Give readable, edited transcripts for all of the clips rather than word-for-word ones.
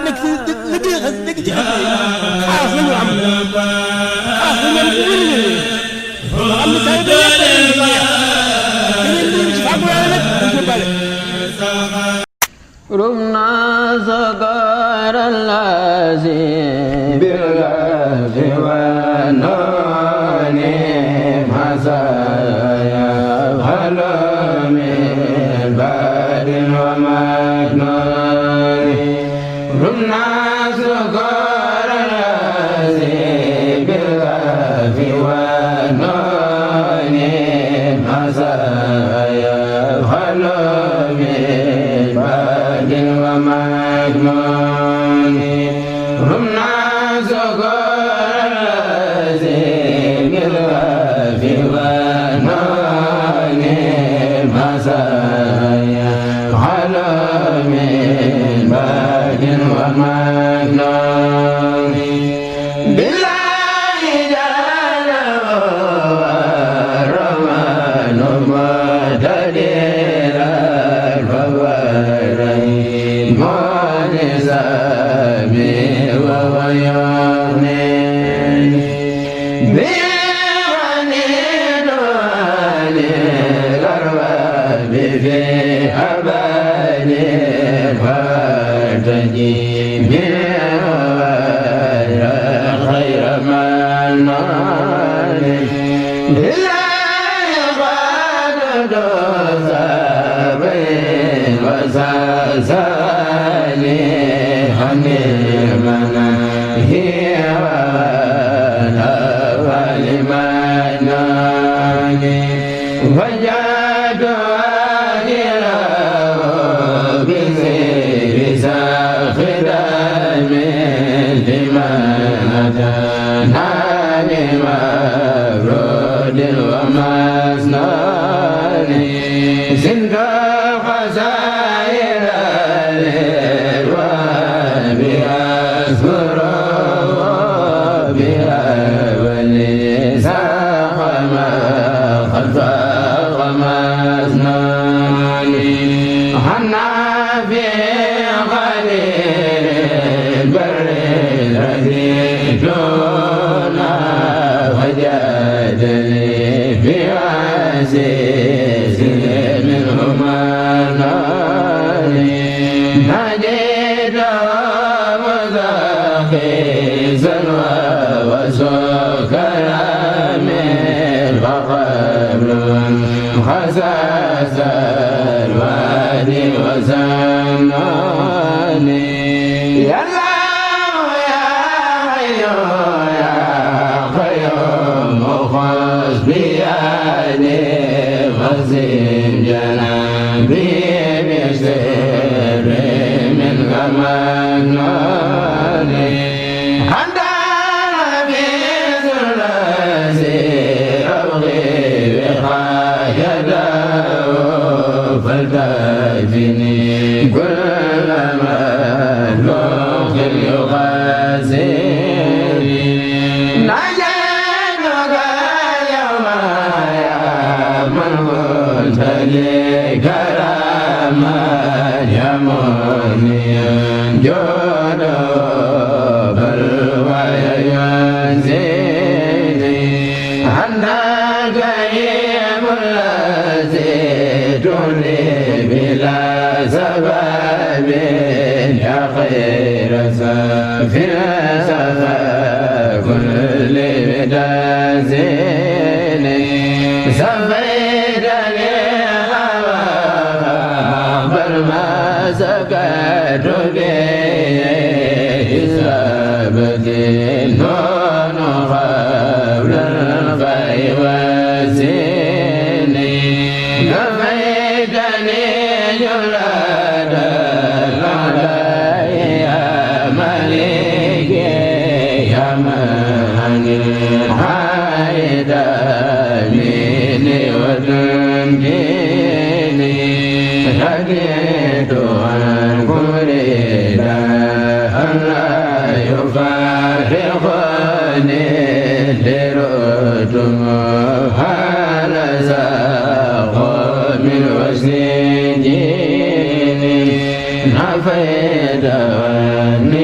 nekk ci liggéey nekk ci xas yi xaas la ñu am xaas la ñu am ci wér-wér am na saa yu bëri yëpp dañuy dugg ci fàggu yàlla nag dañ koy bale. رمنا سكر الذي بالغف والنون مسايا هل من بعد ومكنون رمنا سكر الذي بالغف والنون مسايا هل من بعد ومكنون رمنا سكر الذي بالغف والنون مسايا هل من بعد ومكنون بالله جل الرحمن مقتدر الفوارين مونسامي وويوني بمني دوني الأرباب في أباني فارتجي خير منان إلهي قد دوزابين وساساني هنيمنا هي وانا ولمناني وجاد واجره بزير ساخدام لمنتنا مبرود ومسنون زند خسائر وبأسفر بها ولساق ما خلف ومسنون حنا في قليل البر رزقنا وجادني في عزيز منهما نجد مزاخيزا وسكرا من فقبل خساس الوادي وزناني يا الله يا حي يا قيوم خذ بيدي خزين جنابي بسر من غماني أنت في ثلاثي أبغي بخايدا فلتكفني كل مخلوق يغازيني نجيتك اليوم يا من قلت لي كراما يا منيا جود بلوى ينزيني أنت الكريم الذي تولي بلا سبب يا خير سافر سفا كل بدازيني سفيدني أخبر ما سكت به سبتي نون قبل الخير وزيني كفيتني جلاد الأعداء يا مليك يا من حائد مني وتنجيني هديت عن كل داء لا يفارقني لرتم على ساق من وسنجيني نفيت عني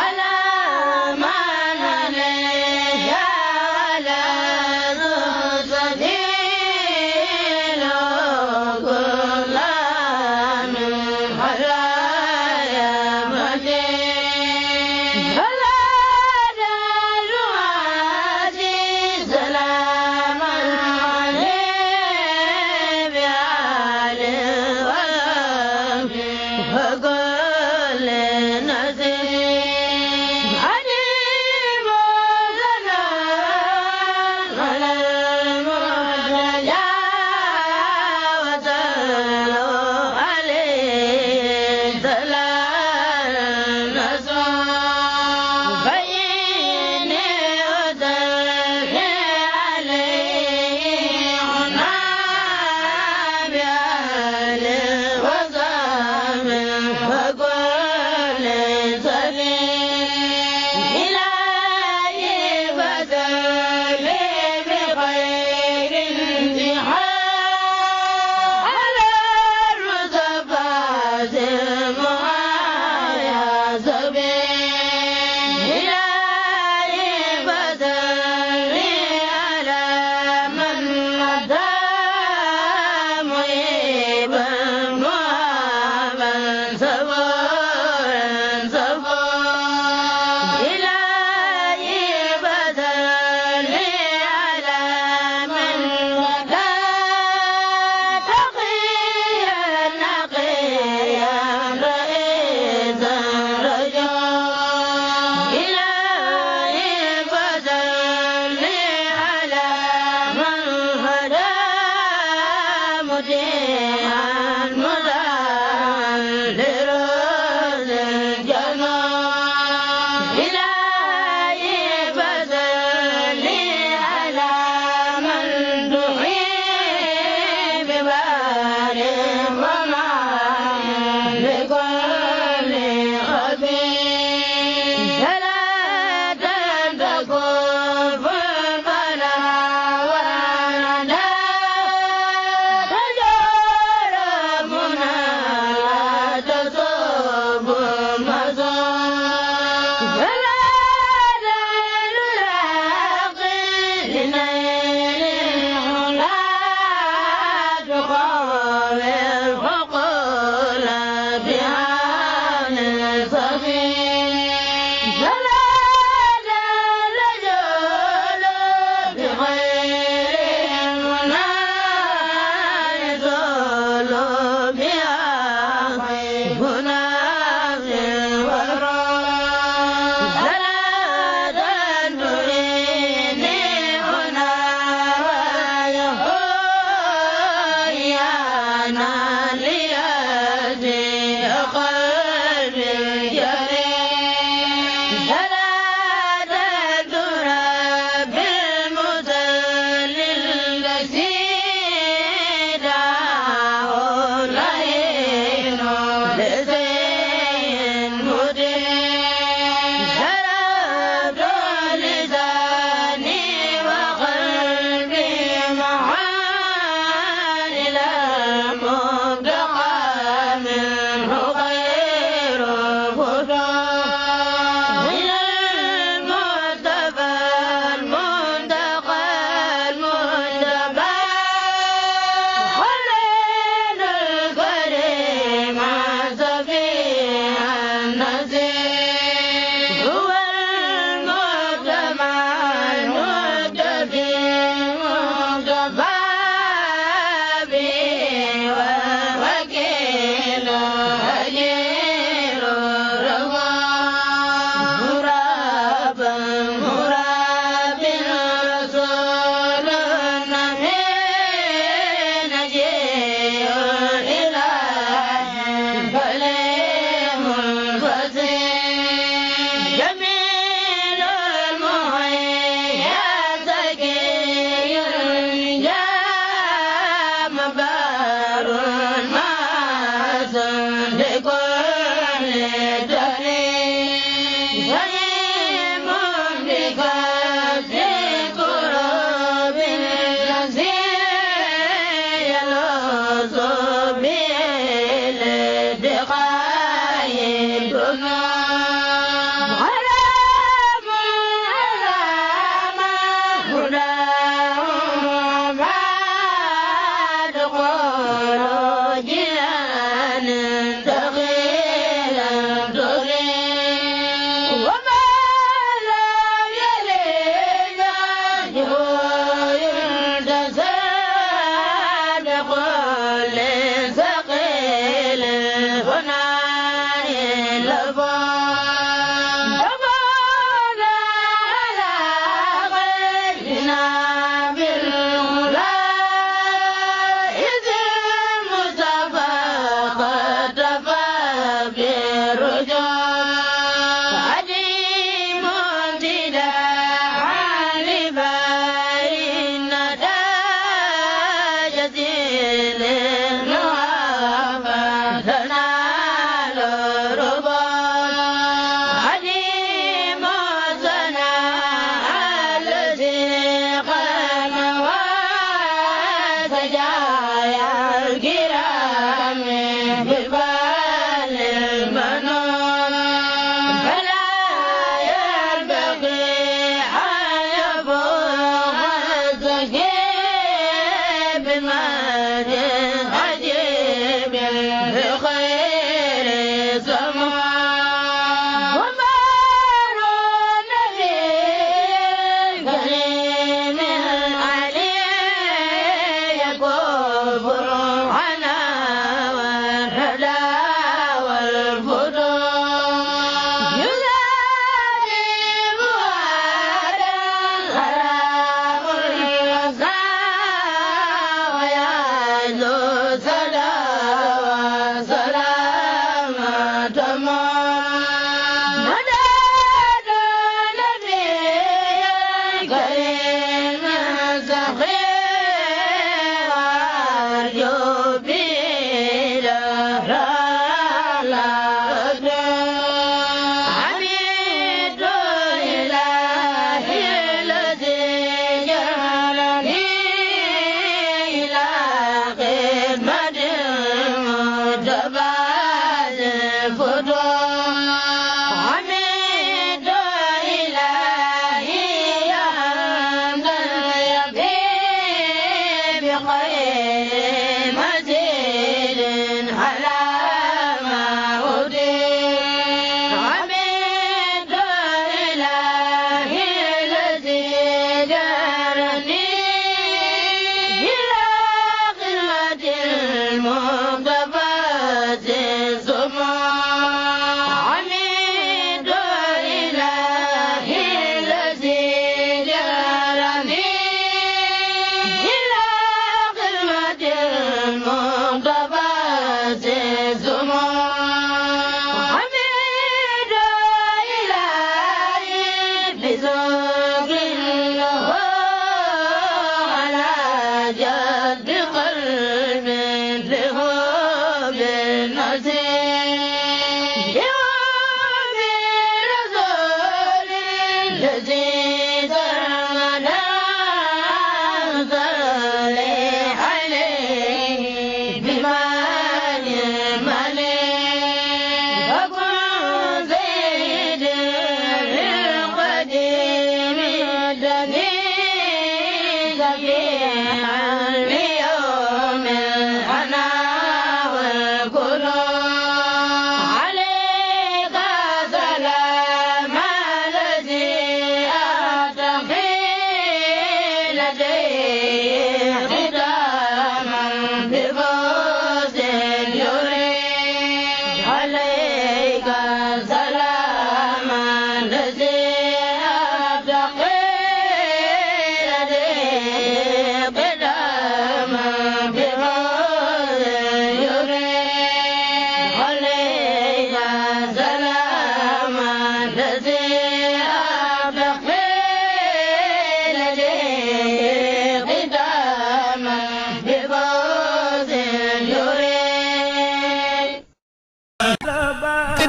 على من عليه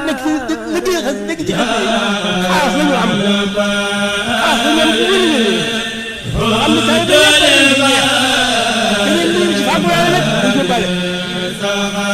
nag si liggéey xas dëgg ci xas yi xaas la ñu am xaas la ñu am bu wér a wér xam ne